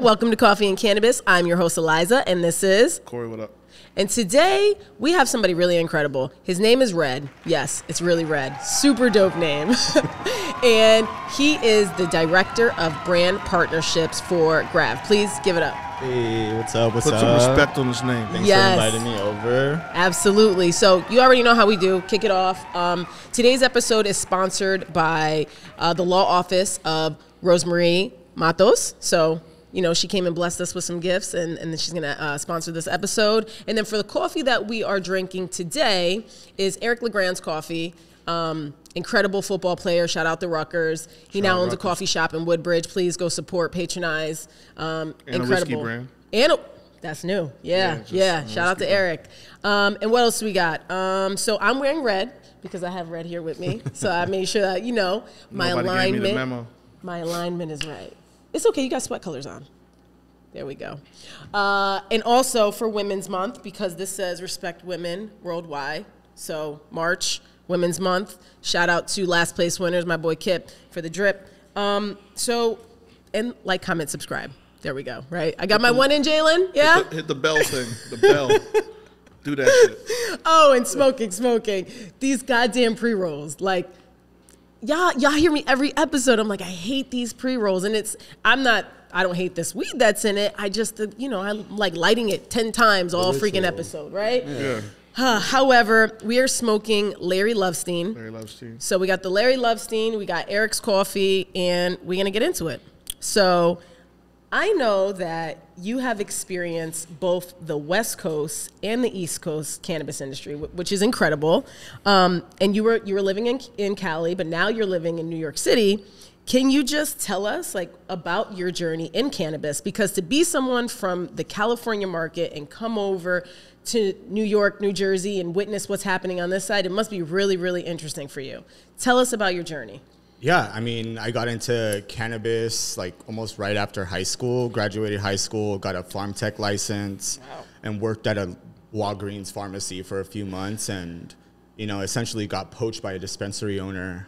Welcome to Coffee and Cannabis. I'm your host, Alyza, and this is Corey, what up? And today, we have somebody really incredible. His name is Red. Yes, it's really Red. Super dope name. And he is the Director of Brand Partnerships for Grav. Please give it up. Hey, what's up? Put some respect on his name. Thanks for inviting me over. Absolutely. So you already know how we do. Kick it off. Today's episode is sponsored by the law office of Rosemarie Matos. So, you know, she came and blessed us with some gifts, and then she's going to sponsor this episode. And then for the coffee that we are drinking today is Eric LeGrand's coffee. Incredible football player. Shout out to Rutgers. He now owns a coffee shop in Woodbridge. Please go support, patronize. And incredible. a whiskey brand. That's new. Yeah. Shout out to Eric. And what else we got? So I'm wearing red because I have red here with me. So I made sure that, you know, my alignment is right. It's okay. You got sweat colors on. There we go. And also for Women's Month, because this says respect women worldwide. So March, Women's Month. Shout out to last place winners, my boy Kip, for the drip. And like, comment, subscribe. There we go, right? I got my one in, Jalen. Yeah? Hit the bell thing. The bell. Do that shit. Oh, and smoking. These goddamn pre-rolls. Like, y'all hear me every episode. I'm like, I hate these pre-rolls. And I don't hate this weed that's in it. I just, you know, I like lighting it 10 times all freaking episode, right? Yeah. However, we are smoking Larry Lovestein. Larry Lovestein. So we got the Larry Lovestein, we got Eric's coffee, and we're going to get into it. So I know that you have experienced both the West Coast and the East Coast cannabis industry, which is incredible. And you were living in Cali, but now you're living in New York City. Can you just tell us like about your journey in cannabis? Because to be someone from the California market and come over to New York, New Jersey, and witness what's happening on this side, it must be really, really interesting for you. Tell us about your journey. Yeah, I mean, I got into cannabis like almost right after high school, graduated high school, got a farm tech license, and worked at a Walgreens pharmacy for a few months, and, you know, essentially got poached by a dispensary owner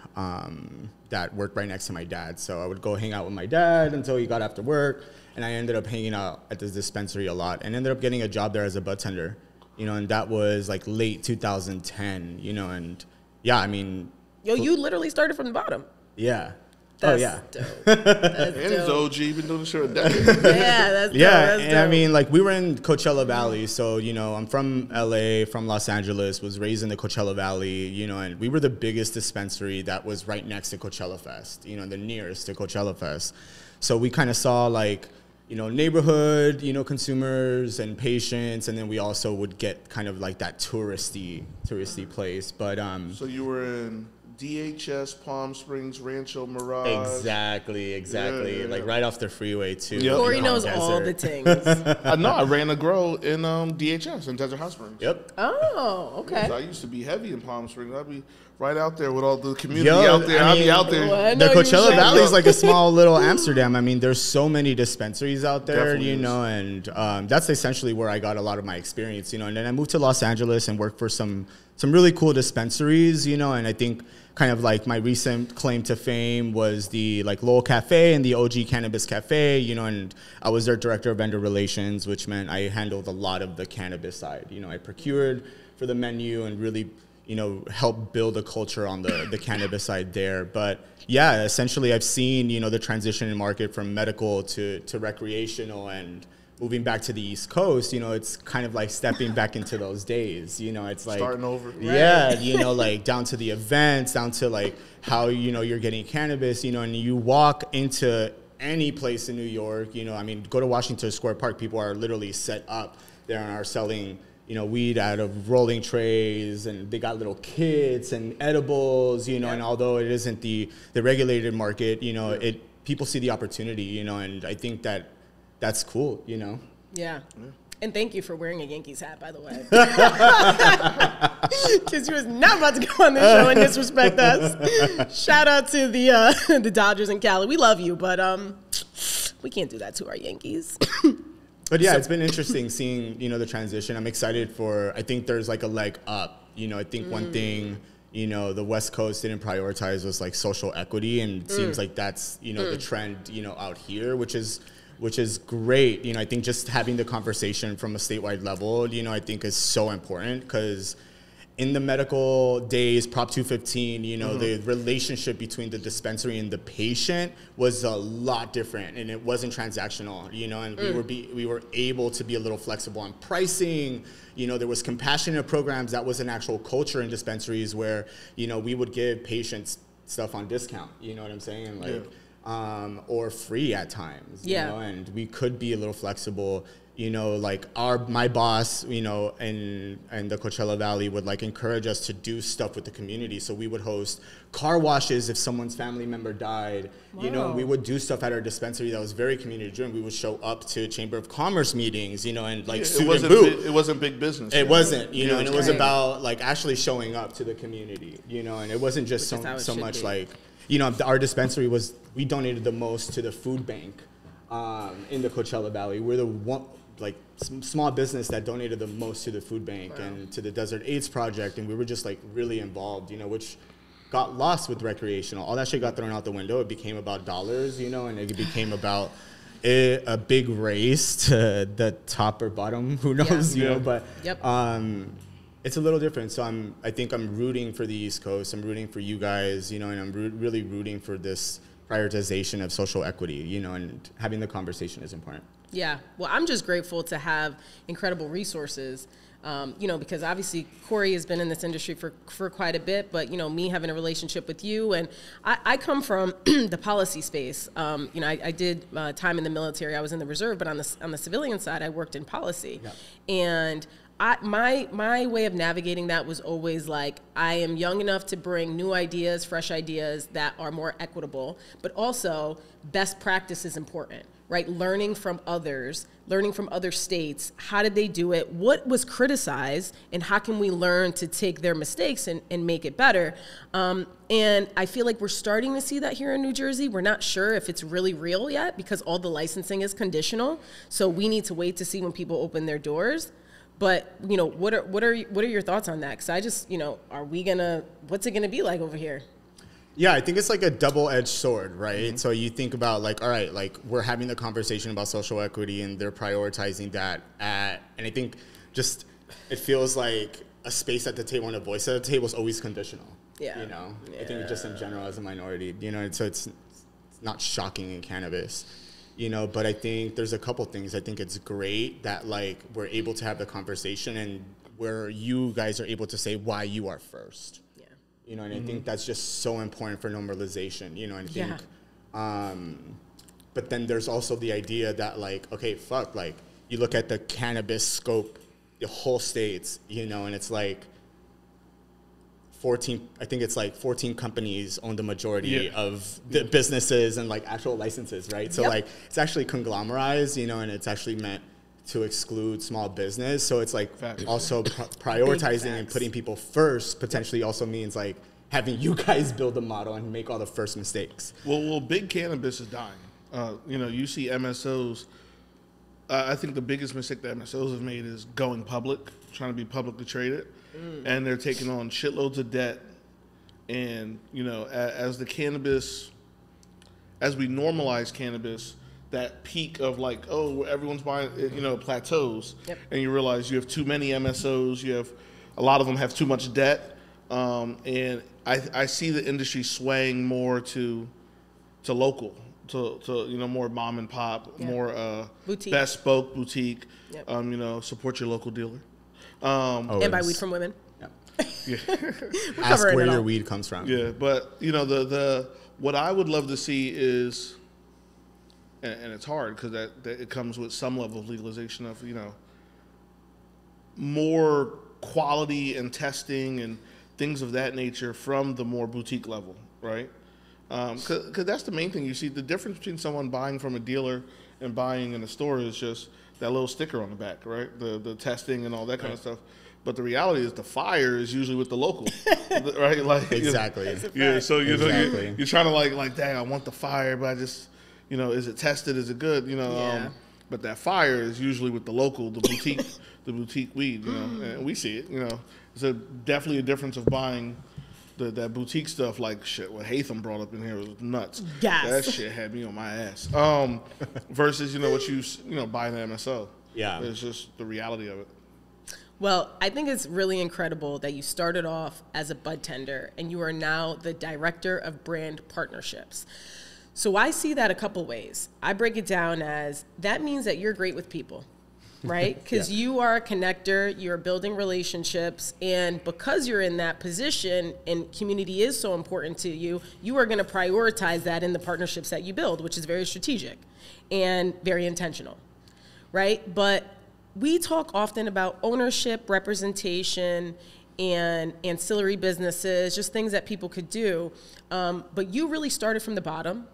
that worked right next to my dad. So I would go hang out with my dad until he got after work, and I ended up hanging out at this dispensary a lot and ended up getting a job there as a bud tender, you know, and that was like late 2010, you know, and yeah, I mean. Yo, you literally started from the bottom. Yeah. That's dope. And he's OG, been doing this shit a decade. That's dope. Yeah, and I mean, like, we were in Coachella Valley, so, you know, I'm from LA, from Los Angeles, was raised in the Coachella Valley, you know, and we were the biggest dispensary that was right next to Coachella Fest, you know, the nearest to Coachella Fest. So we kind of saw, like, you know, neighborhood, you know, consumers and patients, and then we also would get kind of like that touristy place. But so you were in DHS, Palm Springs, Rancho Mirage. Exactly. Yeah. Like right off the freeway too. Yep. Corey knows all the things. I know. I ran a grow in DHS in Desert Hot Springs. Yep. Oh, okay. I used to be heavy in Palm Springs. I'd be right out there with all the community out there. I'd be out there. Well, the Coachella Valley is like a small little Amsterdam. I mean, there's so many dispensaries out there, Definitely you know, and that's essentially where I got a lot of my experience, you know. And then I moved to Los Angeles and worked for some really cool dispensaries, you know, and I think kind of like my recent claim to fame was the like Lowell Cafe and the OG Cannabis Cafe, you know, and I was their director of vendor relations, which meant I handled a lot of the cannabis side. You know, I procured for the menu and really, you know, helped build a culture on the cannabis side there. But yeah, essentially I've seen, you know, the transition in market from medical to recreational, and moving back to the East Coast, you know, it's kind of like stepping back into those days, you know, it's like starting over. Yeah, you know, like down to the events, down to like how, you know, you're getting cannabis, you know, and you walk into any place in New York, you know, I mean, go to Washington Square Park, people are literally set up there and are selling, you know, weed out of rolling trays, and they got little kits and edibles, you know, and although it isn't the regulated market, you know, people see the opportunity, you know, and I think that's cool, you know? Yeah. And thank you for wearing a Yankees hat, by the way. Because you was not about to go on this show and disrespect us. Shout out to the Dodgers in Cali. We love you, but we can't do that to our Yankees. But yeah, it's been interesting seeing, you know, the transition. I'm excited I think there's like a leg up. You know, I think one thing, you know, the West Coast didn't prioritize was like social equity, and it seems like that's, you know, the trend, you know, out here, which is which is great. You know, I think just having the conversation from a statewide level, you know, I think is so important, because in the medical days, Prop 215, you know, the relationship between the dispensary and the patient was a lot different, and it wasn't transactional, you know, and we were able to be a little flexible on pricing. You know, there was compassionate programs. That was an actual culture in dispensaries where, you know, we would give patients stuff on discount, you know what I'm saying? Like, or free at times, you know, and we could be a little flexible. You know, like my boss, you know, in the Coachella Valley would like encourage us to do stuff with the community. So we would host car washes if someone's family member died. Wow. You know, we would do stuff at our dispensary that was very community driven. We would show up to Chamber of Commerce meetings, you know, and like it wasn't big business. It wasn't, you know, and it was about like actually showing up to the community, you know, and it wasn't just so much like, you know, our dispensary we donated the most to the food bank in the Coachella Valley. We're the one, like small business that donated the most to the food bank and to the Desert AIDS Project, and we were just like really involved, you know, which got lost with recreational. All that shit got thrown out the window. It became about dollars, you know, and it became about a big race to the top or bottom, who knows, you know, but it's a little different. So I think I'm rooting for the East Coast. I'm rooting for you guys, you know, and I'm really rooting for this prioritization of social equity, you know, and having the conversation is important. Yeah, well, I'm just grateful to have incredible resources, you know, because obviously Corey has been in this industry for quite a bit, but, you know, me having a relationship with you, and I come from the policy space. You know, I did time in the military. I was in the reserve, but on the civilian side, I worked in policy. Yeah. And my way of navigating that was always like, I am young enough to bring new ideas, fresh ideas that are more equitable, but also best practice is important, right? Learning from others, learning from other states. How did they do it? What was criticized? And how can we learn to take their mistakes and make it better? And I feel like we're starting to see that here in New Jersey. We're not sure if it's really real yet because all the licensing is conditional. So we need to wait to see when people open their doors. But, you know, what are your thoughts on that? Because I just, you know, what's it gonna be like over here? Yeah, I think it's like a double-edged sword, right? Mm-hmm. So you think about like, all right, like we're having the conversation about social equity and they're prioritizing that and I think just it feels like a space at the table and a voice at the table is always conditional. Yeah. You know, I think just in general as a minority, you know, so it's not shocking in cannabis. You know, but I think there's a couple things. I think it's great that like we're able to have the conversation and where you guys are able to say why you are first. Yeah. You know, and I think that's just so important for normalization, you know, and I think, but then there's also the idea that like, okay, like you look at the cannabis scope, the whole states, you know, and it's like 14 companies own the majority of the businesses and like actual licenses, right? So like it's actually conglomerized, you know, and it's actually meant to exclude small business. So it's like also prioritizing and putting people first potentially also means like having you guys build a model and make all the first mistakes. Well, big cannabis is dying. You know, you see MSOs. I think the biggest mistake that MSOs have made is going public, trying to be publicly traded. And they're taking on shitloads of debt. And, you know, as we normalize cannabis, that peak of like, oh, everyone's buying, you know, plateaus. Yep. And you realize you have too many MSOs. A lot of them have too much debt. And I see the industry swaying more to local, to you know, more mom and pop, more boutique. Bespoke boutique. Yep. You know, support your local dealer. And buy weed from women. Yeah. Ask where your weed comes from. Yeah, but you know the what I would love to see is, and it's hard because that it comes with some level of legalization of, you know, more quality and testing and things of that nature from the more boutique level, right? Because that's the main thing. You see the difference between someone buying from a dealer and buying in a store is just that little sticker on the back, right? The testing and all that kind of stuff. But the reality is the fire is usually with the local, right? Like exactly. Yeah. So you know you're trying to like, dang, I want the fire, but I just, you know, is it tested? Is it good? You know. Yeah. But that fire is usually with the local, the boutique weed. You know, and we see it. You know, it's definitely a difference of buying that boutique stuff, like shit, what Hatham brought up in here was nuts. Yes. That shit had me on my ass. Versus, what you buy an MSO. Yeah. It's just the reality of it. Well, I think it's really incredible that you started off as a bud tender and you are now the director of brand partnerships. So I see that a couple ways. I break it down as that means that you're great with people, right? Because you are a connector, you're building relationships, and because you're in that position and community is so important to you, you are going to prioritize that in the partnerships that you build, which is very strategic and very intentional, right? But we talk often about ownership, representation, and ancillary businesses, just things that people could do. But you really started from the bottom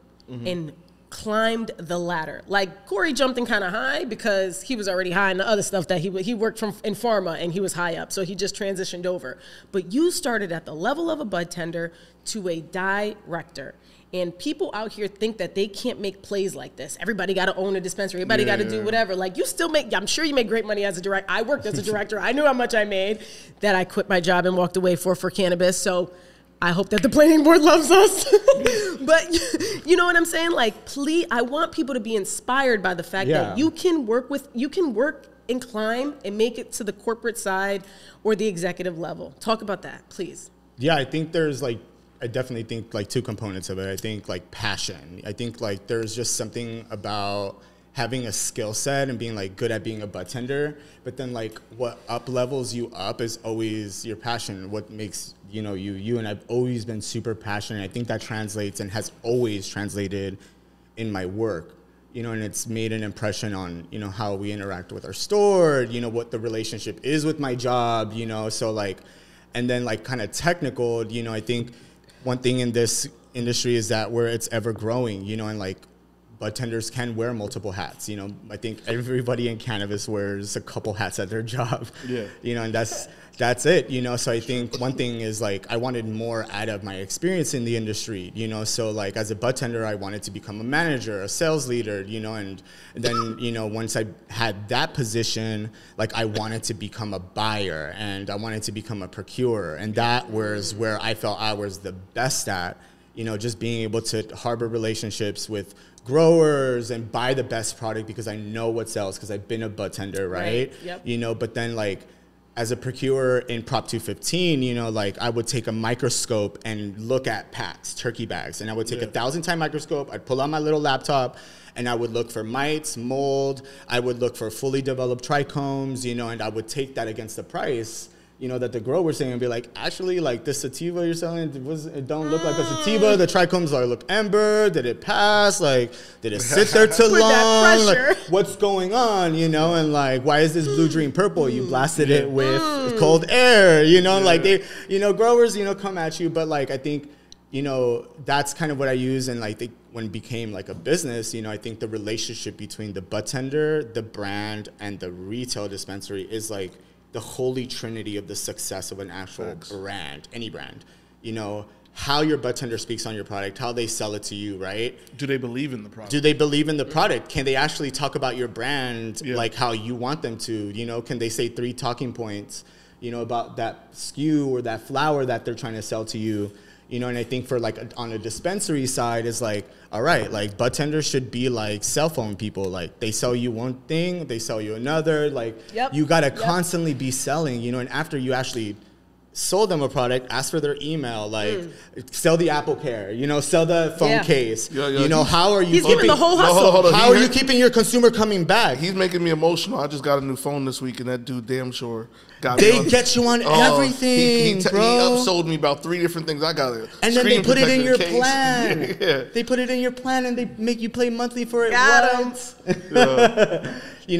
and climbed the ladder. Like Corey jumped in kind of high because he was already high in the other stuff that he worked in pharma and he was high up. So he just transitioned over. But you started at the level of a bud tender to a director. And people out here think that they can't make plays like this. Everybody got to own a dispensary. Everybody got to do whatever. Like you still I'm sure you make great money as a director. I worked as a director. I knew how much I made that I quit my job and walked away for cannabis. So I hope that the planning board loves us. But you know what I'm saying? Like, please, I want people to be inspired by the fact that you can work and climb and make it to the corporate side or the executive level. Talk about that, please. Yeah, I think I definitely think two components of it. I think passion. I think there's just something about having a skill set and being good at being a bud tender, but then what up levels you up is always your passion. What makes you, and I've always been super passionate. I think that translates and has always translated in my work, and it's made an impression on, how we interact with our store, what the relationship is with my job, so and then kind of technical, I think one thing in this industry is that where it's ever growing, and bud tenders can wear multiple hats. I think everybody in cannabis wears a couple hats at their job. Yeah. And that's it. So I think one thing is I wanted more out of my experience in the industry. So as a bud tender, I wanted to become a manager, a sales leader. And then once I had that position, I wanted to become a buyer and I wanted to become a procurer, and that was where I felt I was the best at. Just being able to harbor relationships with growers and buy the best product because I know what sells because I've been a bud tender, right? Yep. But then as a procurer in Prop 215, I would take a microscope and look at packs, turkey bags, and I would take a 1,000-time microscope. I'd pull out my little laptop and I would look for mites, mold. I would look for fully developed trichomes, and I would take that against the price, that the grower's saying and be actually, this sativa you're selling, it don't look like a sativa. The trichomes look amber. Did it pass? Did it sit there too long? What's going on? And why is this blue dream purple? You blasted it with cold air. They, growers, come at you. But I think, that's kind of what I use. And when it became a business, I think the relationship between the bud tender, the brand, and the retail dispensary is the holy trinity of the success of an actual brand, any brand. How your bud tender speaks on your product, how they sell it to you, right? Do they believe in the product? Do they believe in the product? Can they actually talk about your brand how you want them to? Can they say 3 talking points, about that SKU or that flower that they're trying to sell to you? And I think for on a dispensary side is all right, bud tenders should be cell phone people. They sell you one thing, they sell you another. You got to constantly be selling, and after you actually sold them a product, ask for their email, sell the Apple Care, sell the phone case. How are you He's giving the whole hustle. Hold on. How are you keeping your consumer coming back? He's making me emotional. I just got a new phone this week, and that dude damn sure got me. They get you on everything, bro. He upsold me about 3 different things I got. And then they put it in your plan. They put it in your plan, and they make you pay monthly for it.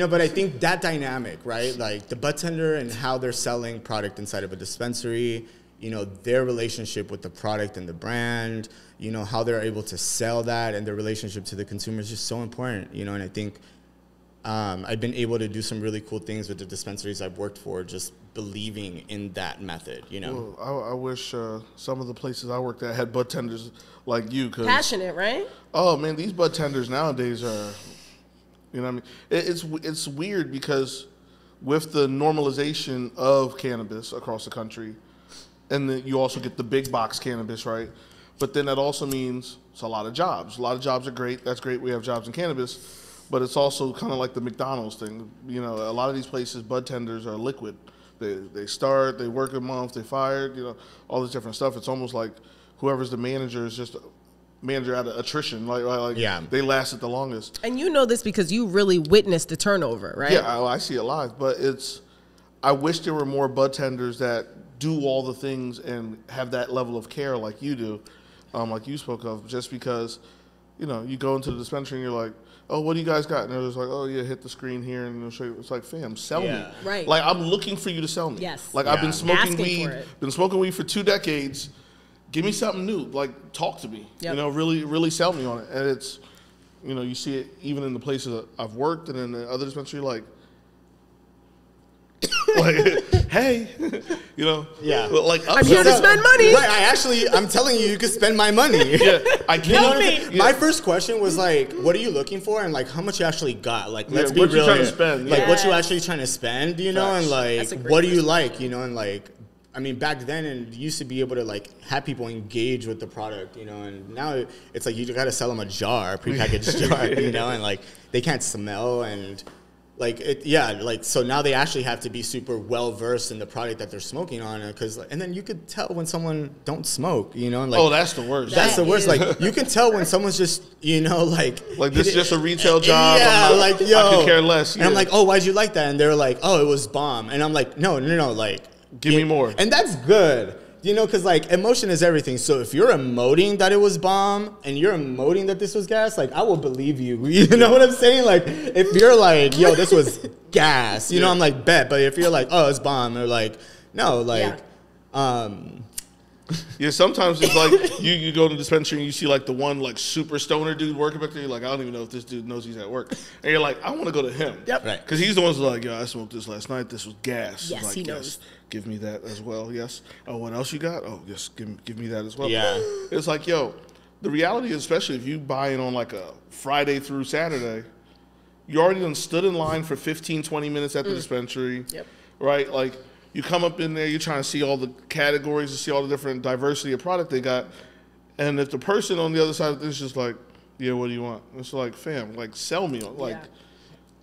But I think that dynamic, right? The bud tender and how they're selling product inside of a dispensary, their relationship with the product and the brand, how they're able to sell that and their relationship to the consumer is just so important, and I think I've been able to do some really cool things with the dispensaries I've worked for, just believing in that method, Well, I wish some of the places I worked at had bud tenders like you. Passionate, right? Oh, man, these bud tenders nowadays are... what I mean? It's weird because with the normalization of cannabis across the country, and then you also get the big box cannabis, right? But then that also means it's a lot of jobs. A lot of jobs are great. That's great. We have jobs in cannabis. But it's also kind of like the McDonald's thing. You know, a lot of these places, bud tenders are liquid. They start, they work a month, they fired, you know, all this different stuff. It's almost like whoever's the manager is just a manager out of attrition. Like yeah. They lasted the longest. And you know this because you really witnessed the turnover, right? Yeah, I see it live. But I wish there were more bud tenders that do all the things and have that level of care like you do, like you spoke of, just because, you know, you go into the dispensary and you're like, oh, what do you guys got? And they're just like, oh, yeah, hit the screen here and it'll show you. It's like, fam, sell me. Right. Like, I'm looking for you to sell me. Yes. Like, I've been smoking weed for 2 decades. Give me something new. Like, talk to me. Yep. You know, really, really sell me on it. And it's, you know, you see it even in the places that I've worked and in the other dispensary, like, hey, you know, like I'm here to spend money. Right, I'm telling you, you can spend my money. Yeah, I can't. My first question was like, what are you looking for, and like how much you actually got? Like, let's be real. What you trying to spend? Like, what you actually trying to spend? You know, and like, what do you like? You know, and like, I mean, back then, and you used to be able to like have people engage with the product. You know, and now it's like you got to sell them a jar, prepackaged jar. You know, and like they can't smell and. So now they actually have to be super well versed in the product that they're smoking on, and then you could tell when someone don't smoke, you know. And like, that's the worst. That's the worst. Like you can tell when someone's just, you know, like this is just a retail job. Yeah, like yo, I could care less. And I'm like, oh, why'd you like that? And they're like, oh, it was bomb. And I'm like, no, like, give me more. And that's good. You know, because, like, emotion is everything. So if you're emoting that it was bomb and you're emoting that this was gas, like, I will believe you. You know what I'm saying? Like, if you're like, yo, this was gas, you know, I'm like, bet. But if you're like, oh, it's bomb, they're like, no, like, yeah, sometimes it's like you go to the dispensary and you see, like, the one, like, super stoner dude working back there. You're like, I don't even know if this dude knows he's at work. And you're like, I want to go to him. Yep. Right. Because he's the one who's like, yo, I smoked this last night. This was gas. Yes, like, he knows. Give me that as well. Yes. Oh, what else you got? Oh, yes. Give me that as well. Yeah. It's like, yo, the reality is, especially if you buy it on like a Friday through Saturday, you already done stood in line for 15, 20 minutes at the dispensary. Yep. Right? Like, you come up in there, you're trying to see all the categories, to see all the different diversity of product they got. And if the person on the other side of this is just like, yeah, what do you want? It's like, fam, like, sell me. Like,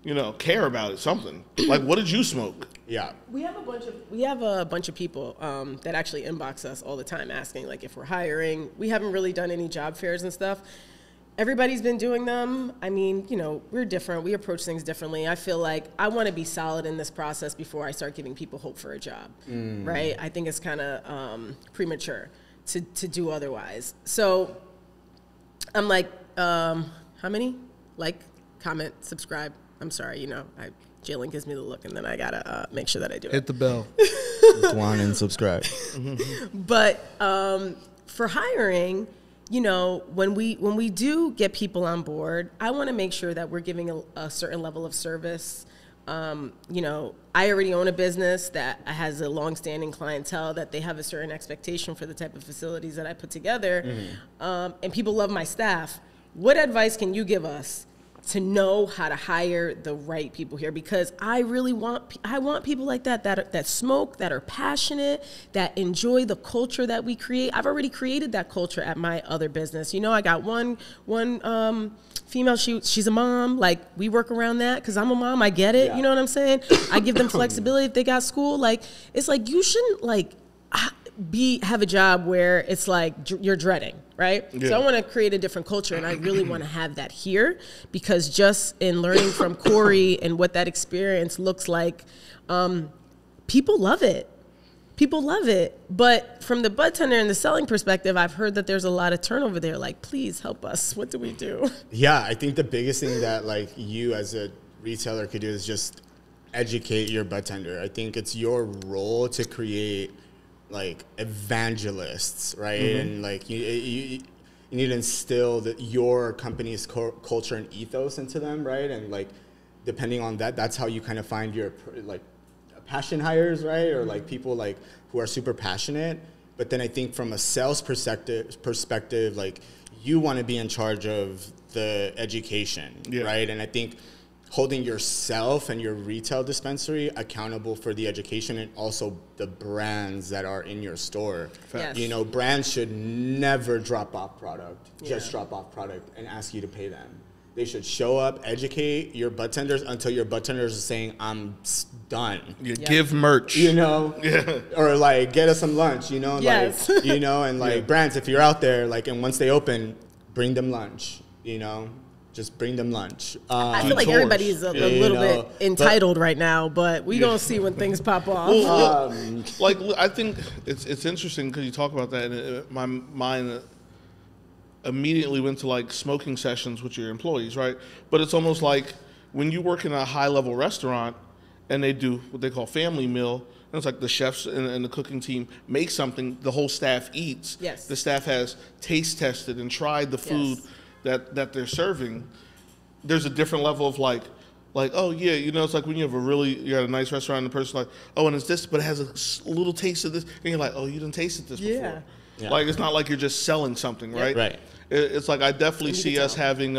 you know, care about it, something. Like, what did you smoke? Yeah. We have a bunch of people that actually inbox us all the time asking, like, if we're hiring. We haven't really done any job fairs and stuff. Everybody's been doing them. I mean, you know, we're different. We approach things differently. I feel like I want to be solid in this process before I start giving people hope for a job, right? I think it's kind of premature to do otherwise. So I'm like, how many? Like, comment, subscribe. I'm sorry, you know, Jalen gives me the look, and then I got to make sure that I do it. Hit the bell. Go on and subscribe. But for hiring, you know, when we do get people on board, I want to make sure that we're giving a certain level of service. You know, I already own a business that has a long-standing clientele, that they have a certain expectation for the type of facilities that I put together, and people love my staff. What advice can you give us to know how to hire the right people here? Because I really want people like that smoke, that are passionate, that enjoy the culture that we create. I've already created that culture at my other business. You know, I got one female, she's a mom. Like, we work around that because I'm a mom. I get it. Yeah. You know what I'm saying? I give them flexibility if they got school. Like, it's like, you shouldn't like have a job where it's like you're dreading, right? Yeah. So I want to create a different culture, and I really want to have that here, because just in learning from Corey and what that experience looks like, people love it. People love it. But from the bud tender and the selling perspective, I've heard that there's a lot of turnover there. Like, please help us. What do we do? Yeah, I think the biggest thing that like you as a retailer could do is just educate your bud tender. I think it's your role to create like evangelists, right? And like you need to instill your company's culture and ethos into them, right? And like depending on that, that's how you kind of find your like passion hires, right? Or like people like who are super passionate. But then I think from a sales perspective, like you want to be in charge of the education, right? And I think holding yourself and your retail dispensary accountable for the education and also the brands that are in your store. Yes. You know, brands should never drop off product, just drop off product and ask you to pay them. They should show up, educate your budtenders until your budtenders are saying, I'm done. Give merch. You know? Or like, get us some lunch, you know? Yes. Like, you know, and like brands, if you're out there, like, and once they open, bring them lunch, you know? Just bring them lunch. I feel like everybody's a little bit entitled right now, but we gonna see when things pop off. Well, like, I think it's interesting because you talk about that, and my mind immediately went to like smoking sessions with your employees, right? But it's almost like when you work in a high-level restaurant and they do what they call family meal, and it's like the chefs and the cooking team make something, the whole staff eats. Yes. The staff has taste tested and tried the food that they're serving. There's a different level of like, oh yeah, you know, it's like when you have you're at a nice restaurant and the person's like, oh, and it's this, but it has a little taste of this, and you're like, oh, you didn't taste this before. Yeah. Like, it's not like you're just selling something, right? Right. It's like I definitely see us having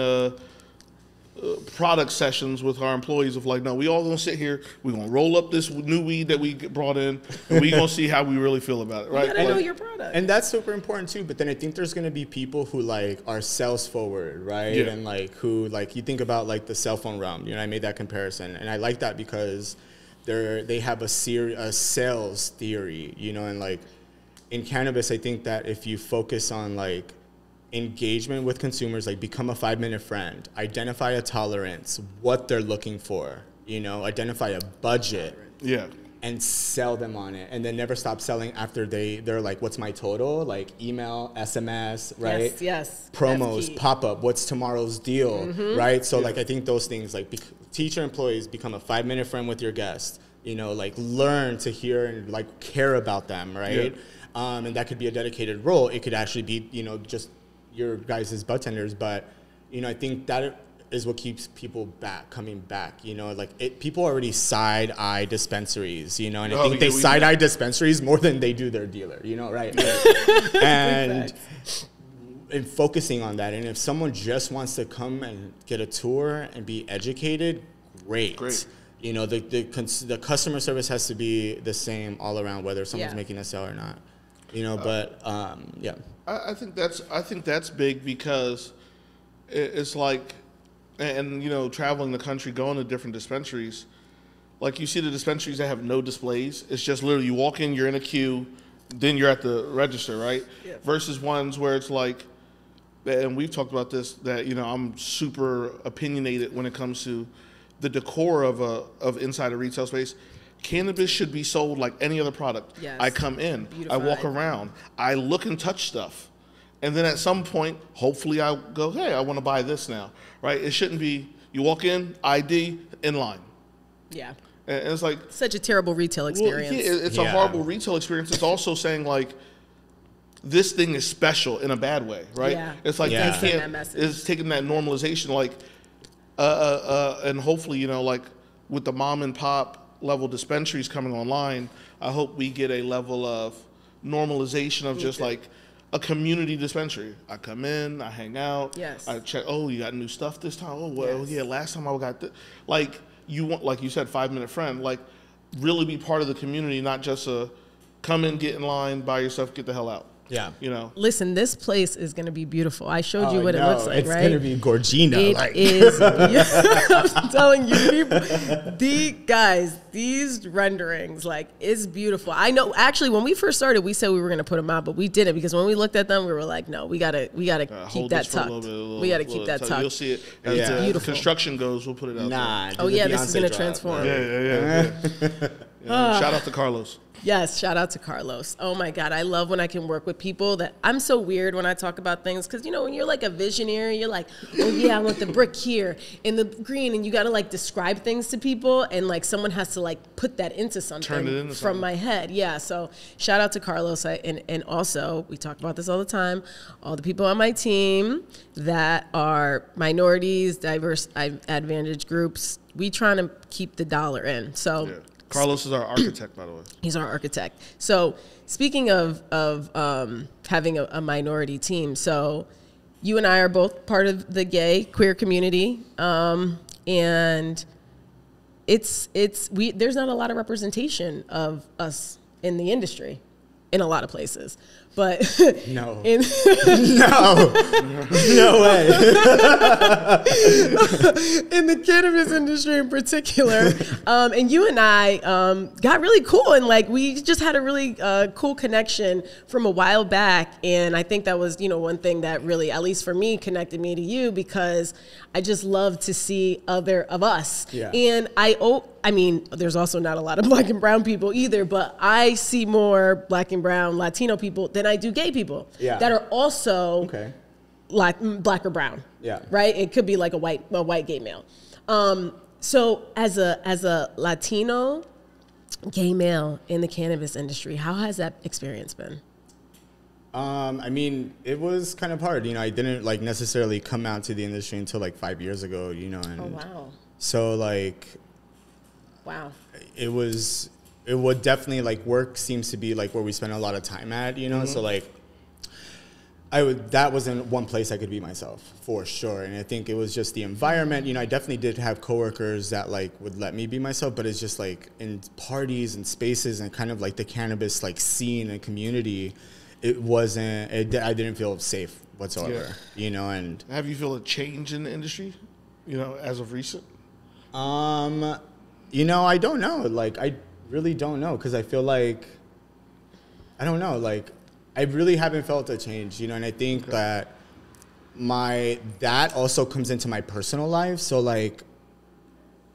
product sessions with our employees of like, no, we all gonna sit here, we're gonna roll up this new weed that we brought in, and we gonna see how we really feel about it, right? You gotta know your product. And that's super important too, but then I think there's gonna be people who like are sales forward, right? Yeah. And like who, like, you think about like the cell phone realm, you know, I made that comparison, and I like that because they have a sales theory, you know, and like in cannabis, I think that if you focus on like engagement with consumers, like become a 5-minute friend, identify a tolerance, what they're looking for, you know, identify a budget, and sell them on it, and then never stop selling after they're like, what's my total? Like email, SMS, right? Yes. Promos, pop-up, what's tomorrow's deal, right? So like I think those things, like teach your employees, become a 5-minute friend with your guests, you know, like learn to hear and like care about them, right? And that could be a dedicated role. It could actually be, you know, just your guys' budtenders, but you know, I think that is what keeps people coming back. You know, like people already side-eye dispensaries, you know, and I think they side-eye dispensaries more than they do their dealer, you know, right? and focusing on that, and if someone just wants to come and get a tour and be educated, great. You know, the customer service has to be the same all around, whether someone's making a sale or not. You know, but yeah. I think that's big because it's like, and you know, traveling the country, going to different dispensaries, like you see the dispensaries that have no displays. It's just literally you walk in, you're in a queue, then you're at the register, right? Yeah. Versus ones where it's like, and we've talked about this, that, you know, I'm super opinionated when it comes to the decor of inside a retail space. Cannabis should be sold like any other product. Yes. I come in, I walk around, I look and touch stuff. And then at some point, hopefully I go, hey, I want to buy this now, right? It shouldn't be, you walk in, ID, in line. Yeah. And it's like... such a terrible retail experience. Well, yeah, it's a horrible retail experience. It's also saying like, this thing is special in a bad way, right? Yeah. It's like, you can't, it's taking that normalization, like, and hopefully, you know, like with the mom and pop level dispensaries coming online, I hope we get a level of normalization of just like a community dispensary. I come in, I hang out, I check, oh, you got new stuff this time? Oh, well, yeah, last time I got this. Like, you want, like you said, 5-minute friend, like really be part of the community, not just a come in, get in line, buy your stuff, get the hell out. Yeah. You know. Listen, this place is going to be beautiful. I showed you what it looks like, right? It's going to be Gorgina. It is. I'm telling you, people, these renderings, like, it's beautiful. I know, actually, when we first started, we said we were going to put them out, but we didn't, because when we looked at them, we were like, no, we gotta keep that tucked. We got to keep that tucked. You'll see it. As the construction goes, we'll put it out there. Oh, yeah, this is going to transform. Yeah. Shout out to Carlos. Yes, shout out to Carlos. Oh my God, I love when I can work with people that, I'm so weird when I talk about things, because you know, when you're like a visionary, you're like, oh yeah, I want the brick here in the green, and you got to like describe things to people, and like someone has to like put that into something. Turn it into from my head. Yeah, so shout out to Carlos. And also, we talk about this all the time, all the people on my team that are minorities, diverse advantage groups, we trying to keep the dollar in. So. Yeah. Carlos is our architect, by the way. He's our architect. So speaking of having a minority team, so you and I are both part of the gay queer community, and and there's not a lot of representation of us in the industry in a lot of places. But no, no, no way. In the cannabis industry in particular, and you and I got really cool, and like we just had a really cool connection from a while back. And I think that was, one thing that really, at least for me, connected me to you, because I just love to see other of us. Yeah. And I mean, there's also not a lot of black and brown people either, but I see more black and brown Latino people than I do gay people that are also black or brown. Yeah. Right? It could be like a white gay male. So as a Latino gay male in the cannabis industry, how has that experience been? I mean, it was kind of hard. I didn't like necessarily come out to the industry until like 5 years ago, and oh, wow. So like, wow. It would definitely, like, work seems to be like where we spend a lot of time at, so like that wasn't one place I could be myself for sure. And I think it was just the environment. I definitely did have coworkers that like would let me be myself, but it's just like in parties and spaces and kind of like the cannabis like scene and community, I didn't feel safe whatsoever, and have you feel a change in the industry, as of recent? I don't know. Like, I really don't know, because I feel like, I don't know, like, I really haven't felt a change, and I think that that also comes into my personal life. So, like,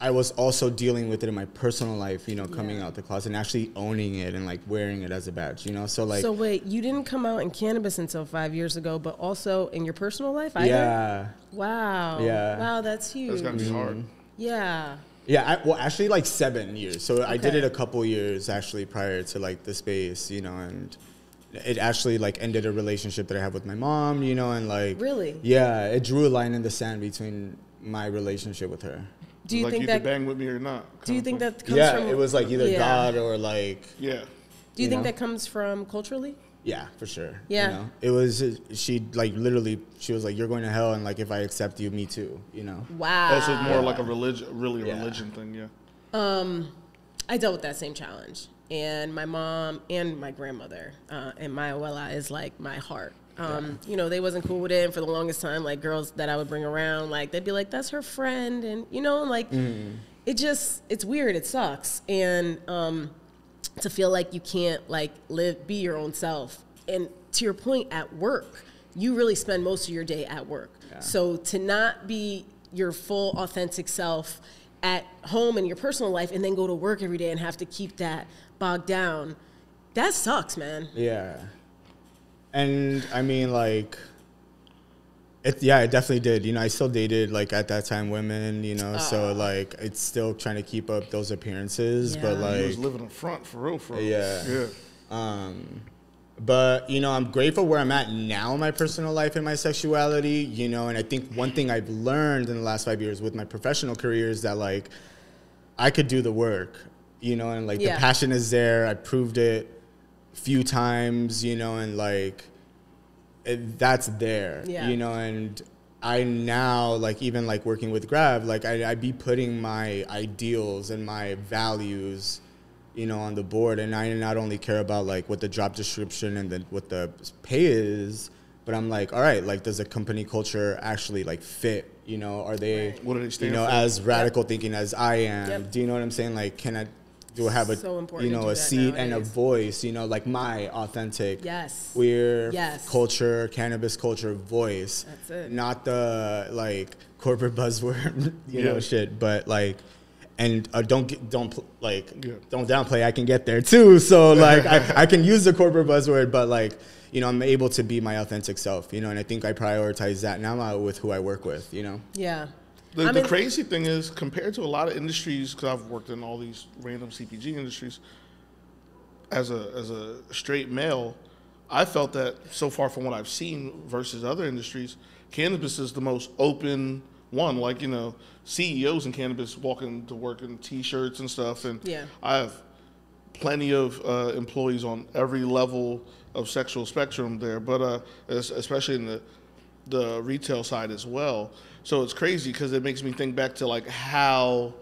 I was also dealing with it in my personal life, coming out the closet and actually owning it and, like, wearing it as a badge, so, like. So, wait, you didn't come out in cannabis until 5 years ago, but also in your personal life either? Yeah. Wow. Yeah. Wow, that's huge. That's gotta be hard. Yeah. Yeah, actually, like 7 years. So I did it a couple years actually prior to like the space, and it actually like ended a relationship that I have with my mom, and like really, yeah, it drew a line in the sand between my relationship with her. Do you like think you that could bang with me or not? Do you think that comes from? Yeah, it was like either God or like yeah. Do you think that comes from culturally? Yeah, for sure. Yeah. It was, she like literally, she was like, you're going to hell, and like if I accept you, me too, Wow. Oh, so it's more like a religion thing, yeah. I dealt with that same challenge. And my mom and my grandmother, and my abuela is like my heart. They wasn't cool with it. And for the longest time, like girls that I would bring around, like they'd be like, that's her friend. And, like it's weird. It sucks. And, to feel like you can't like be your own self. And to your point, at work, you really spend most of your day at work. Yeah. So to not be your full authentic self at home in your personal life and then go to work every day and have to keep that bogged down, that sucks, man. Yeah. And I mean, like, it definitely did. I still dated, like, at that time, women, so, like, it's still trying to keep up those appearances, but, like. He was living in front, for real. Yeah. But, I'm grateful where I'm at now in my personal life and my sexuality, and I think one thing I've learned in the last 5 years with my professional career is that, like, I could do the work, and, like, the passion is there. I proved it a few times, and, like, that's there, and I now, like, even like working with Grav, like I be putting my ideals and my values, on the board, and I not only care about like what the job description and what the pay is, but I'm like, all right, like, does the company culture actually like fit? Are they, what do they stand for? As radical thinking as I am? Do you know what I'm saying? Like, do I have a a seat nowadays. And a voice, like my authentic queer culture, cannabis culture voice. That's it. Not the like corporate buzzword, shit, but like, and don't downplay. I can get there too. So like I can use the corporate buzzword, but like, I'm able to be my authentic self, and I think I prioritize that now with who I work with, Yeah. The crazy thing is, compared to a lot of industries, because I've worked in all these random CPG industries, as a straight male, I felt that so far from what I've seen versus other industries, cannabis is the most open one. Like, CEOs in cannabis walking to work in T-shirts and stuff, and I have plenty of employees on every level of sexual spectrum there, but especially in the retail side as well. So it's crazy because it makes me think back to like how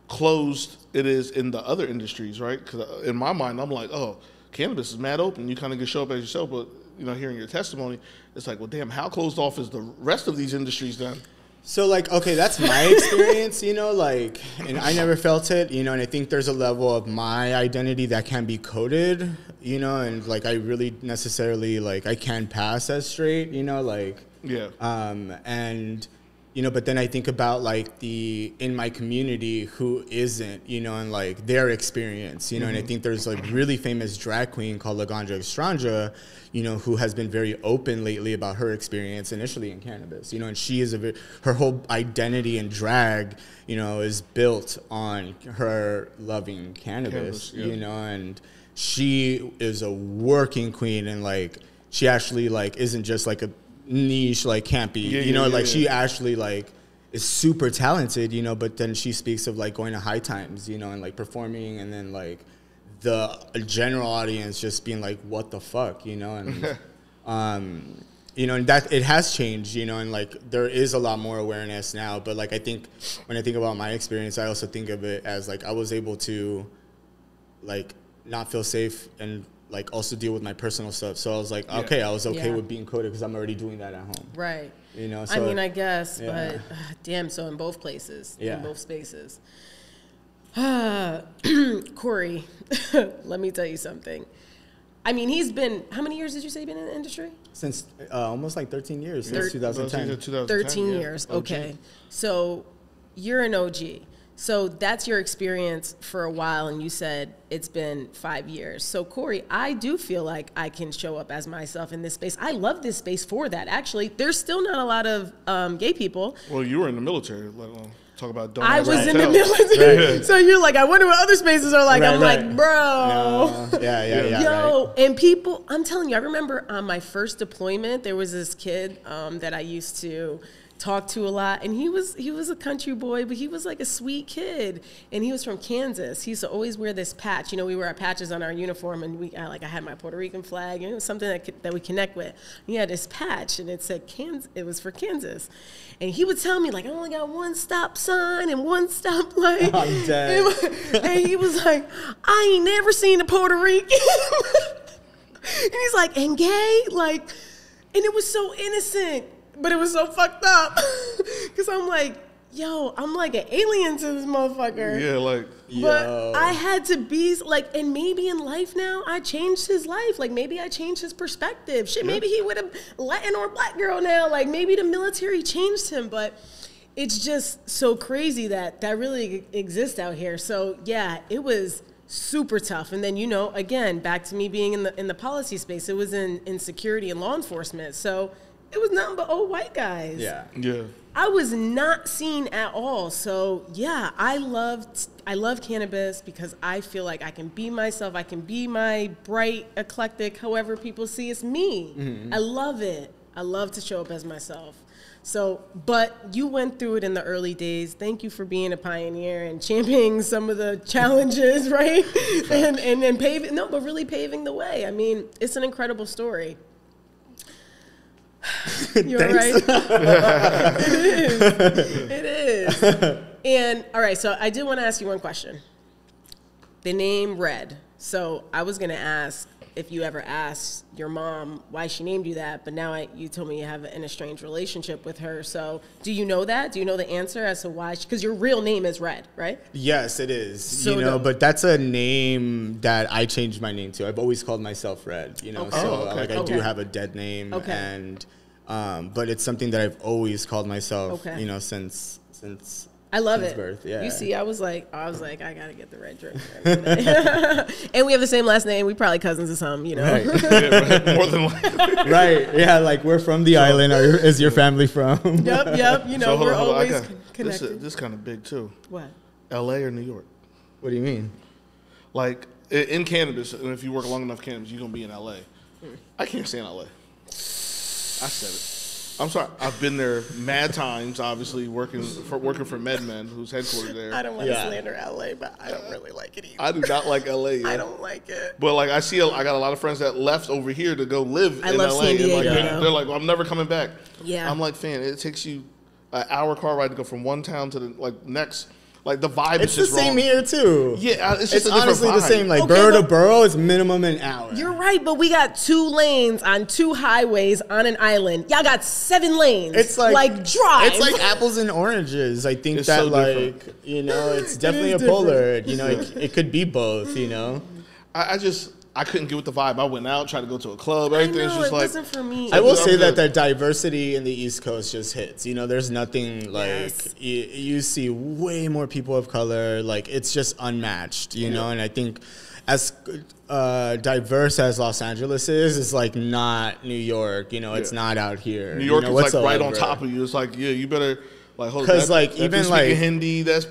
closed it is in the other industries, right? Because in my mind, I'm like, oh, cannabis is mad open. You kind of can show up as yourself, but hearing your testimony, it's like, well, damn, how closed off is the rest of these industries then? So, like, okay, that's my experience, like, and I never felt it, and I think there's a level of my identity that can be coded, and, like, I really necessarily, like, I can pass as straight, like. Yeah. And, but then I think about, like, in my community who isn't, and, like, their experience, and I think there's, like, really famous drag queen called Laganja Estranja, who has been very open lately about her experience initially in cannabis, and she is her whole identity in drag, is built on her loving cannabis, and she is a working queen, and, like, she actually, like, isn't just, like, a niche, like, campy, she actually, like, is super talented, but then she speaks of, like, going to high times, and, like, performing, and then, like, the general audience just being like, what the fuck, and and that it has changed, and, like, there is a lot more awareness now, but, like, I think when I think about my experience, I also think of it as, like, I was able to, like, not feel safe and, like, also deal with my personal stuff. So I was like, okay, I was okay with being coded because I'm already doing that at home. Right. So, I mean, I guess, but damn, so in both places, in both spaces. Corey, let me tell you something. I mean, he's been, how many years did you say you've been in the industry? Since almost like 13 years, since 2010. 13 years, okay. So you're an OG. So that's your experience for a while, and you said it's been 5 years. So, Corey, I do feel like I can show up as myself in this space. I love this space for that, actually. There's still not a lot of gay people. Well, you were in the military, let alone talk about don't I was in the military. Right. So you're like, I wonder what other spaces are like. I'm like, bro. No. Yeah. Yo, and people, I'm telling you, I remember on my first deployment, there was this kid that I used to talked to a lot, and he was a country boy, but he was like a sweet kid, and he was from Kansas. He used to always wear this patch. We wear our patches on our uniform, and I had my Puerto Rican flag, and it was something that we connect with. He had this patch, and it said Kansas. It was for Kansas, and he would tell me, like, I only got one stop sign and one stoplight. I'm dead. And he was like, I ain't never seen a Puerto Rican. And he's like, and gay, like, and it was so innocent. But it was so fucked up because I'm like, yo, I'm like an alien to this motherfucker. Yeah, like, but I had to be like, and maybe in life now, I changed his life. Like, maybe I changed his perspective. Shit, maybe he would have Latin or black girl now. Like, maybe the military changed him. But it's just so crazy that really exists out here. So, yeah, it was super tough. And then, again, back to me being in the policy space, it was in security and law enforcement. So it was nothing but old white guys. Yeah. I was not seen at all. So yeah, I love cannabis because I feel like I can be myself. I can be my bright, eclectic, however people see it's me. Mm-hmm. I love it. I love to show up as myself. So, but you went through it in the early days. Thank you for being a pioneer and championing some of the challenges, right? and really paving the way. I mean, it's an incredible story. You're right. It is. And all right, so I did want to ask you one question. The name Red. So I was going to ask if you ever asked your mom why she named you that, but now you told me you have an estranged relationship with her. So do you know that? Do you know the answer as to why? Because your real name is Red, right? Yes, it is. So but that's a name that I changed my name to. I've always called myself Red, Okay. So like I do have a dead name, and but it's something that I've always called myself, since I love it. Birth, yeah. You see, I was like, I gotta get the red drink. And we have the same last name. We probably cousins or something, Right. Right. More than likely. Right. Yeah. Like we're from the island. Is your family from? Yep. We're always connected. This kind of big too. What? L.A. or New York? What do you mean? Like in cannabis, and if you work long enough cannabis, you're gonna be in L.A. I can't stand L.A. I said it. I'm sorry. I've been there mad times, obviously, working for MedMen, who's headquartered there. I don't want to slander LA, but I don't really like it either. I do not like LA. I don't like it. But like I got a lot of friends that left over here to go live in LA. San Diego, and like they're like, well, I'm never coming back. Yeah. I'm like, fan, it takes you an hour car ride to go from one town to the like next. Like the vibe It's is just the same wrong. here too. Yeah, it's just a different honestly vibe. the same. Like Okay, borough to but- borough is minimum an hour. You're right, but we got 2 lanes on 2 highways on an island. Y'all got 7 lanes. It's like drive. It's like apples and oranges. I think It's that so like it's definitely is a polar. It could be both. I couldn't get with the vibe. I went out, tried to go to a club. I Everything's know, just it like wasn't for me. I will I'm say that good. the diversity in the East Coast just hits. There's nothing like Yes. you see way more people of color. Like it's just unmatched. And I think as diverse as Los Angeles is, it's like not New York. It's not out here. New York is like right on whatsoever. top of you. It's like you better like hold 'Cause, that, like, that even, dude like- speaking Hindi, that's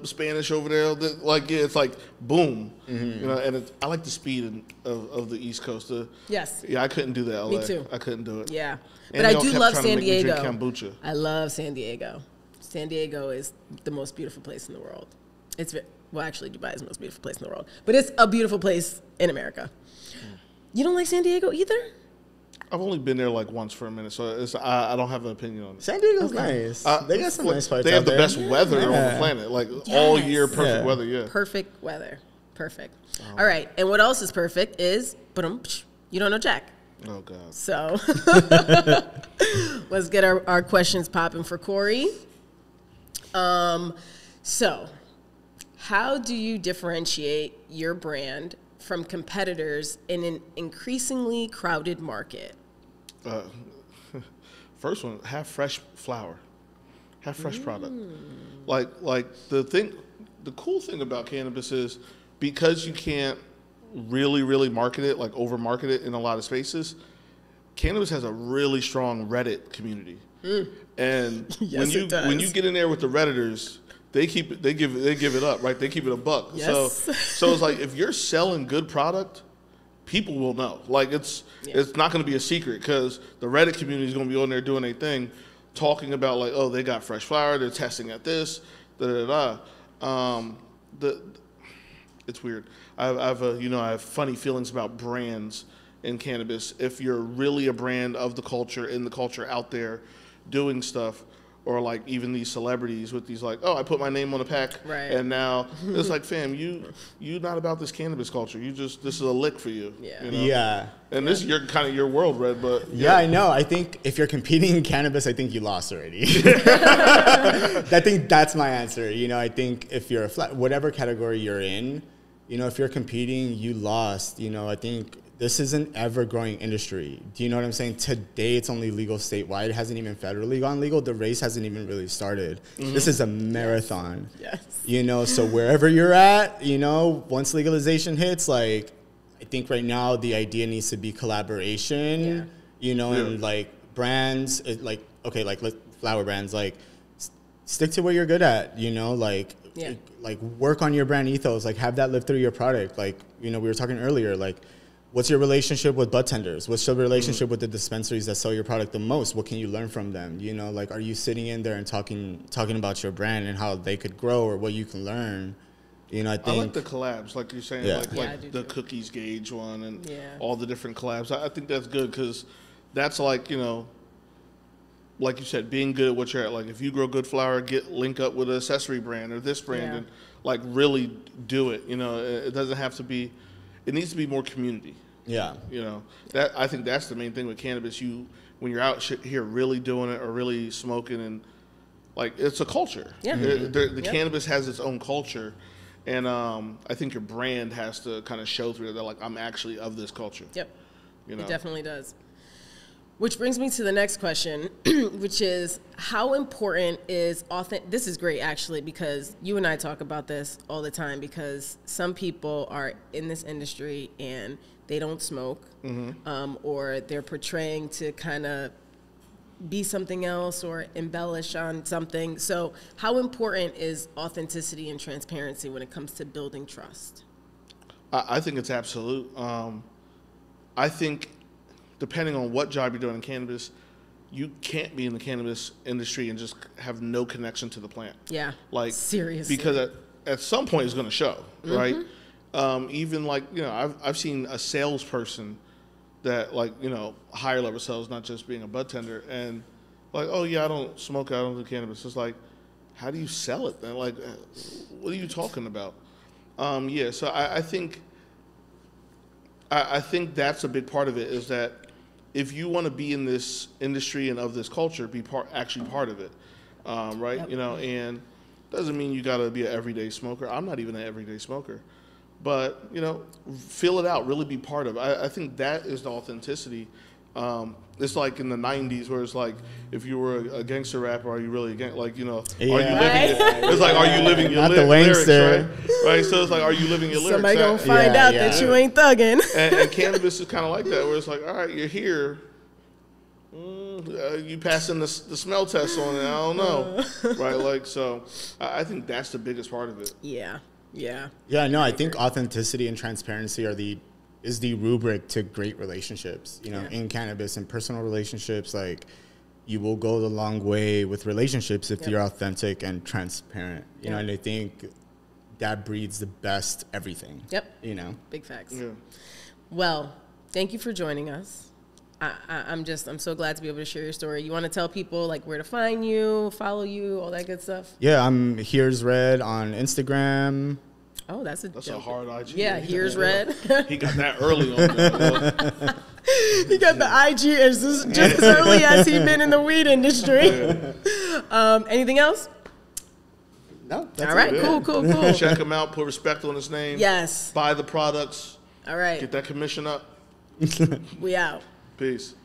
Spanish over there. It's like boom. Mm-hmm. And I like the speed of the East Coast. Yes. Yeah, I couldn't do that. LA. Me too. I couldn't do it. Yeah. And But I they all do kept love trying to San make me drink Diego. kombucha. I love San Diego. San Diego is the most beautiful place in the world. Actually, Dubai is the most beautiful place in the world. But it's a beautiful place in America. You don't like San Diego either? I've only been there like once for a minute, so I don't have an opinion on it. San Diego's nice. They got some nice parts They out have the there. best weather on the planet, like all year, perfect Yeah. weather. Yeah. Perfect weather. Perfect. All right. And what else is perfect is, you don't know Jack. Oh God. So let's get our questions popping for Corey. So how do you differentiate your brand from competitors in an increasingly crowded market? First one, have fresh flower, have fresh product. Like the cool thing about cannabis is because you can't really market it, like over market it in a lot of spaces. Cannabis has a really strong Reddit community, and Yes, it does. when you get in there with the Redditors, they give it up, right? They keep it a buck. Yes. So it's like if you're selling good product, people will know. Like it's not going to be a secret because the Reddit community is going to be on there doing their thing, talking about like, oh, they got fresh flower, they're testing at this, It's weird. I have funny feelings about brands in cannabis. If you're really a brand of the culture, in the culture out there, doing stuff. Or like even these celebrities with these like, oh, I put my name on a pack, Right. and now it's like, fam, you not about this cannabis culture. This is a lick for you. Yeah. You know? Yeah. And this is your world, Red. But Yeah, I know. I think if you're competing in cannabis, I think you lost already. I think that's my answer. I think if you're whatever category you're in, if you're competing, you lost. I think this is an ever-growing industry. Do you know what I'm saying? Today, it's only legal statewide. It hasn't even federally gone legal. The race hasn't even really started. Mm-hmm. This is a marathon. Yes. So wherever you're at, once legalization hits, like, I think right now the idea needs to be collaboration, and like brands, flower brands, like stick to what you're good at, like work on your brand ethos, like have that live through your product. Like, we were talking earlier, like, what's your relationship with bud tenders? What's your relationship with the dispensaries that sell your product the most? What can you learn from them? Like, are you sitting in there and talking about your brand and how they could grow or what you can learn? I think I like the collabs, like you're saying, I like do the too. Cookies Gauge one and Yeah. all the different collabs. I think that's good because that's like, like you said, being good at what you're at. Like if you grow good flower, link up with an accessory brand or this brand and like really do it. It doesn't have to be. It needs to be more community. Yeah. That I think that's the main thing with cannabis. When you're out here really doing it or really smoking and like it's a culture. Yeah. The cannabis has its own culture, and I think your brand has to kind of show through that. Like I'm actually of this culture. Yep. You know? It definitely does. Which brings me to the next question, which is how important is authentic? This is great, actually, because you and I talk about this all the time because some people are in this industry and they don't smoke or they're portraying to kind of be something else or embellish on something. So how important is authenticity and transparency when it comes to building trust? I think it's absolute. I think depending on what job you're doing in cannabis, you can't be in the cannabis industry and just have no connection to the plant. Yeah. Like seriously. Because at some point it's going to show, right? Even like, I've seen a salesperson that like, higher level sales, not just being a bud tender, and Like, oh yeah, I don't smoke, I don't do cannabis. It's like, how do you sell it then? Like, what are you talking about? Yeah, so I think that's a big part of it, is that if you want to be in this industry and of this culture, be actually part of it, right? Yep. You know, and doesn't mean you got to be an everyday smoker. I'm not even an everyday smoker, but you know, feel it out, really be part of it. I think that is the authenticity. It's like in the 90s where it's like, if you were a gangster rapper, are you really a gang? Like, you know, are you living it? It's like, are you living your lyrics, right? Right? So it's like, are you living your lyrics? Somebody gonna find out that you ain't thugging. And cannabis is kind of like that, where it's like, all right, you're here. You passing the smell test on it, I don't know. Right? Like, so I think that's the biggest part of it. Yeah. No, I think authenticity and transparency is the rubric to great relationships, you know, in cannabis and personal relationships. Like, you will go the long way with relationships if you're authentic and transparent, you know, and I think that breeds the best everything. You know, big facts. Yeah. Well, thank you for joining us. I'm so glad to be able to share your story. You want to tell people like where to find you, follow you, all that good stuff? Yeah, I'm Here's Red on Instagram. Oh, Oh, that's a hard IG. Yeah, Here's Red. He got that early on. He got the IG just as early as he's been in the weed industry. Anything else? No. All right, cool. Check him out. Put respect on his name. Yes. Buy the products. All right. Get that commission up. We out. Peace.